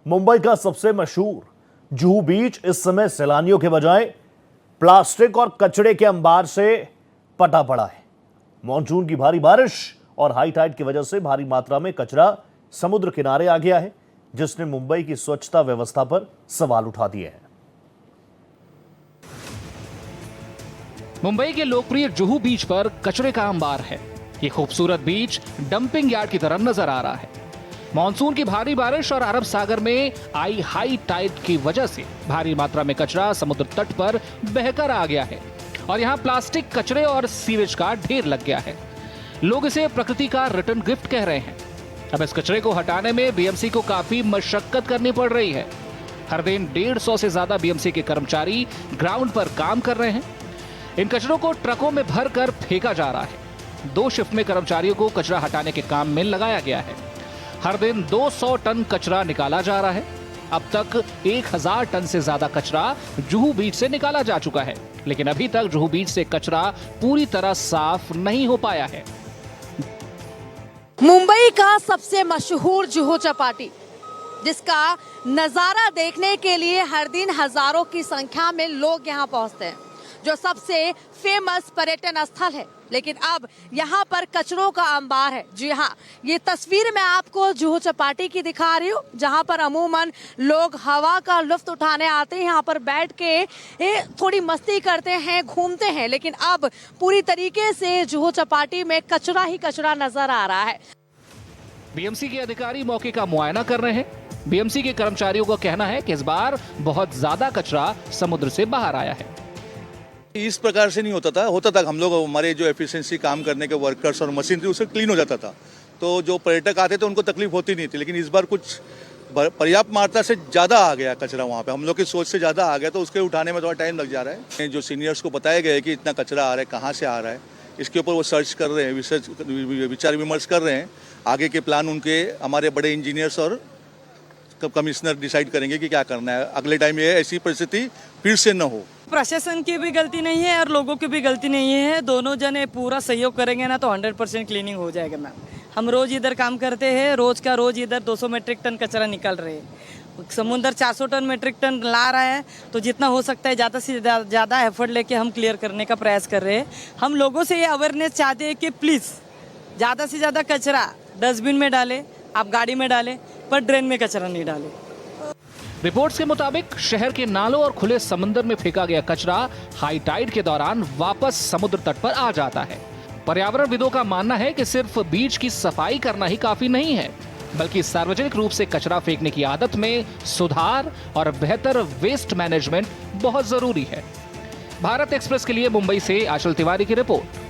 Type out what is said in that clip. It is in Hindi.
मुंबई का सबसे मशहूर जुहू बीच इस समय सैलानियों के बजाय प्लास्टिक और कचरे के अंबार से पटा पड़ा है। मॉनसून की भारी बारिश और हाई टाइड की वजह से भारी मात्रा में कचरा समुद्र किनारे आ गया है, जिसने मुंबई की स्वच्छता व्यवस्था पर सवाल उठा दिए हैं। मुंबई के लोकप्रिय जुहू बीच पर कचरे का अंबार है। ये खूबसूरत बीच डंपिंग यार्ड की तरह नजर आ रहा है। मॉनसून की भारी बारिश और अरब सागर में आई हाई टाइड की वजह से भारी मात्रा में कचरा समुद्र तट पर बहकर आ गया है और यहाँ प्लास्टिक कचरे और सीवेज का ढेर लग गया है। लोग इसे प्रकृति का रिटर्न गिफ्ट कह रहे हैं। अब इस कचरे को हटाने में बीएमसी को काफी मशक्कत करनी पड़ रही है। हर दिन 150 से ज्यादा बीएमसी के कर्मचारी ग्राउंड पर काम कर रहे हैं। इन कचरों को ट्रकों में भरकर फेंका जा रहा है। 2 शिफ्ट में कर्मचारियों को कचरा हटाने के काम में लगाया गया है। हर दिन 200 टन कचरा निकाला जा रहा है। अब तक 1000 टन से ज्यादा कचरा जुहू बीच से निकाला जा चुका है, लेकिन अभी तक जुहू बीच से कचरा पूरी तरह साफ नहीं हो पाया है। मुंबई का सबसे मशहूर जुहू चौपाटी, जिसका नजारा देखने के लिए हर दिन हजारों की संख्या में लोग यहाँ पहुंचते हैं, जो सबसे फेमस पर्यटन स्थल है। लेकिन अब यहाँ पर कचरों का अंबार है। जी हाँ, ये तस्वीर मैं आपको जुहू चौपाटी की दिखा रही हूँ, जहाँ पर अमूमन लोग हवा का लुत्फ उठाने आते हैं, यहाँ पर बैठ के थोड़ी मस्ती करते हैं, घूमते हैं। लेकिन अब पूरी तरीके से जुहू चौपाटी में कचरा ही कचरा नजर आ रहा है। बीएमसी के अधिकारी मौके का मुआयना कर रहे हैं। बीएमसी के कर्मचारियों का कहना है कि इस बार बहुत ज्यादा कचरा समुद्र से बाहर आया है। इस प्रकार से नहीं होता था हम लोग, हमारे जो एफिशिएंसी काम करने के वर्कर्स और मशीन थी उससे क्लीन हो जाता था, तो जो पर्यटक आते थे उनको तकलीफ होती नहीं थी। लेकिन इस बार कुछ पर्याप्त मात्रा से ज़्यादा आ गया कचरा, वहाँ पे हम लोग की सोच से ज़्यादा आ गया, तो उसके उठाने में थोड़ा टाइम लग जा रहा है। जो सीनियर्स को बताया गया है कि इतना कचरा आ रहा है, कहाँ से आ रहा है, इसके ऊपर वो सर्च कर रहे हैं, विचार विमर्श कर रहे हैं। आगे के प्लान उनके हमारे बड़े इंजीनियर्स और कमिश्नर डिसाइड करेंगे कि क्या करना है। अगले टाइम ये ऐसी परिस्थिति फिर से न हो। प्रशासन की भी गलती नहीं है और लोगों की भी गलती नहीं है। दोनों जने पूरा सहयोग करेंगे ना तो 100% क्लीनिंग हो जाएगा मैम। हम रोज इधर काम करते हैं, रोज का रोज इधर 200 मेट्रिक टन कचरा निकल रहे हैं। समुद्र 400 टन मेट्रिक टन ला रहा है, तो जितना हो सकता है ज़्यादा से ज़्यादा एफर्ट लेके हम क्लियर करने का प्रयास कर रहे हैं। हम लोगों से ये अवेयरनेस चाहते हैं कि प्लीज़ ज़्यादा से ज़्यादा कचरा डस्टबिन में डालें, आप गाड़ी में डालें, पर ड्रेन में कचरा नहीं डालें। रिपोर्ट्स के मुताबिक शहर के नालों और खुले समंदर में फेंका गया कचरा हाई टाइड के दौरान वापस समुद्र तट पर आ जाता है। पर्यावरणविदों का मानना है कि सिर्फ बीच की सफाई करना ही काफी नहीं है, बल्कि सार्वजनिक रूप से कचरा फेंकने की आदत में सुधार और बेहतर वेस्ट मैनेजमेंट बहुत जरूरी है। भारत एक्सप्रेस के लिए मुंबई से आंचल तिवारी की रिपोर्ट।